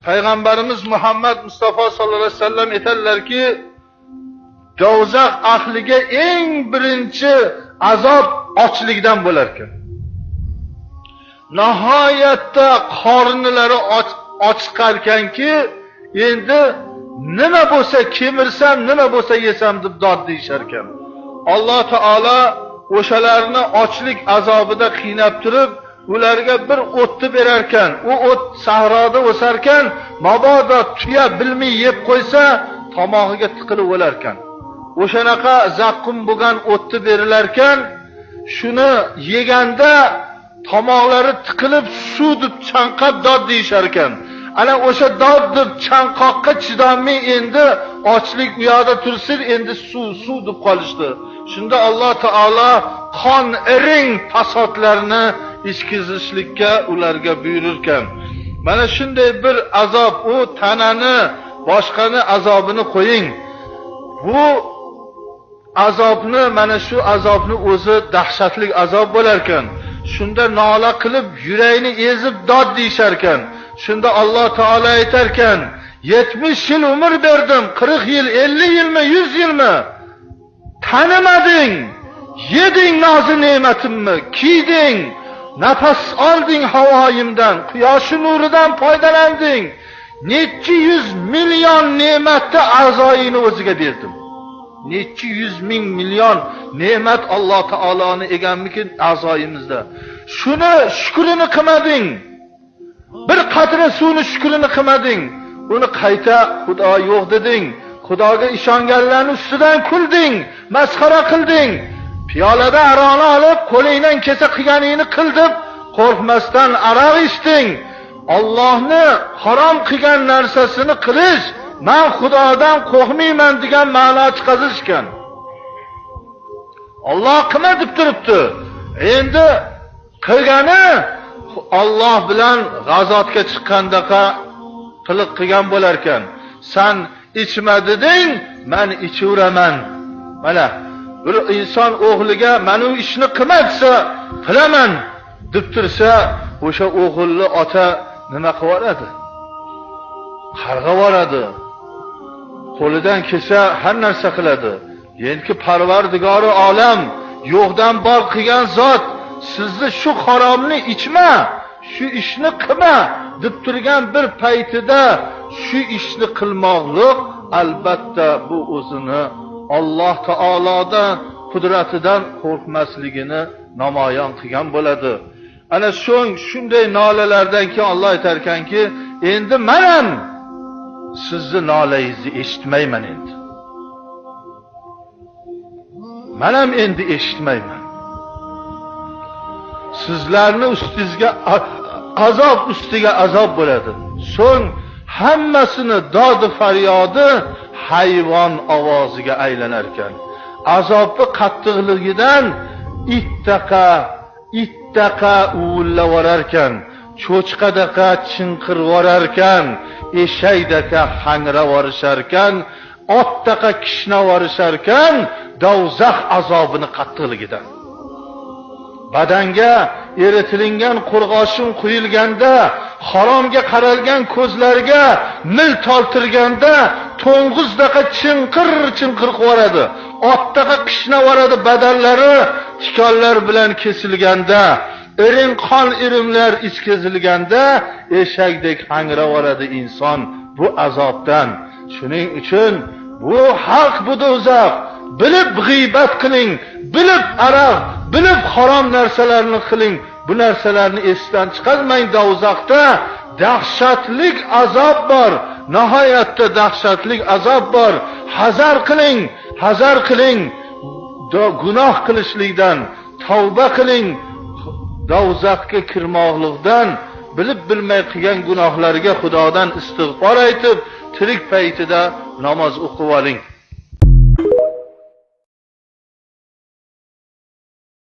Payg'ambarimiz Muhammad Mustafa sallallohu alayhi vasallam aytadilarki, do'zax ahliga eng birinchi azob ochlikdan bo'lar ekan. Nihoyatda qornilari ochiqar ekanki, endi nima bo'lsa kemirsam, nima bo'lsa yesam deb dod deyishar ekan. Alloh taolo o'shalarni ochlik azobida qiynab turib, ularga bir o'tni berar ekan. U o't sahroda o'sar ekan, mabodo tuya bilmay yeb qo'ysa, tomog'iga tiqilib o'lar ekan. O'shanaqa zaqqum bo'lgan o'tni berilar ekan, shuni yeganda tomoqlari tiqilib suv deb chanqab dod deyishar ekan. Ana o'sha dod deb chanqoqqa chidolmay endi ochlik u yoqda tursin, endi suv deb qolishdi. Shunda Alloh taolo qon iring fasodlarni ichkizishlikka ularga buyurar ekan. Mana shunday bir azob, u tanani, boshqani azobini qo'ying. Bu azobni, mana shu azobni o'zi dahshatli azob bo'lar ekan. Shunda nola qilib yurakni ezib dod deyishar ekan. Shunda Alloh taolo aytar ekan, 70 yil umr berdim, 40 yil, 50 yilmi, 100 yilmi? Tanimading, yeding nozi ne'matimni, kiyding, nafas olding havoyimdan, quyosh nuridan foydalanding. Necha 100 million ne'matni a'zoyini o'ziga berdim. Necha 100 ming million ne'mat Alloh taoloni eganmikin a'zoyimizda. Shuni shukrini qilmading. Bir qatra suvni shukrini qilmading. Uni qayta Xudo yo'q deding. Xudoga ishonganlarning ustidan kulding, masxara qilding. Piyolada aroqni olib, qo'lingdan kesa qilganingni qildib, qo'rqmasdan aroq ichding. Allohni harom qilgan narsasini qilish, men Xudodan qo'rqmayman degan ma'no chiqazishgan. Alloh qilma deb turibdi. Endi qilgani Alloh bilan g'azotga chiqqandaqa qiliq qilgan bo'lar ekan. Sen ichma deding, men ichuraman. Mana bir inson o'g'liga men u ishni qilma desa, qilaman deb tursa, o'sha o'g'illi ota nima qilaradi? Qarg'a boradi. Qo'lidan kelsa har narsa qiladi. Endi Parvardigori olam, yo'qdan bor qilgan zot sizni shu haromni ichma, shu ishni qilma deb turgan bir paytida shu ishni qilmoqlik albatta bu o'zini Alloh taolodan qudratidan qo'rqmasligini namoyon qilgan bo'ladi. Ana shunday nolalardan keyin Alloh aytar ekanki, endi men ham sizni nolangizni eshitmayman endi. Men ham endi eshitmayman. Sizlarni ustingizga azob ustiga azob bo'ladi. So'ng hammasini dod faryodi hayvon ovoziga aylanar ekan. Azobni qattiqligidan ittaqa uvillavar ekan, cho'chqadaqa chinqirvorar ekan, eshakdaqa hangravorishar ekan, otdaqa kishnavorishar ekan, do'zax azobini qattiqligidan. Badanga eritilingan qo'rg'oshin quyilganda, haromga qaralgan ko'zlarga mil toltirganda, to'ng'izdaqa chinqir qiladi. Otdaqa qishnavoradi, badallari tikonlar bilan kesilganda, irin qon irimlar ichkizilganda, eshakdek hangravoradi inson bu azobdan. Shuning uchun bu haq, bu do'zax. Bilib g'iybat qiling, bilib aroq, bilib harom narsalarni qiling. Bu narsalarni esdan chiqarmang. Do'zaxda dahshatli azob bor, nihoyatda dahshatli azob bor. Hazar qiling. Gunoh qilishlikdan tavba qiling. Do'zaxga kirmoqlikdan, bilib bilmay qilgan gunohlarga Xudodan istig'for aytib, tirik paytida namoz o'qib oling.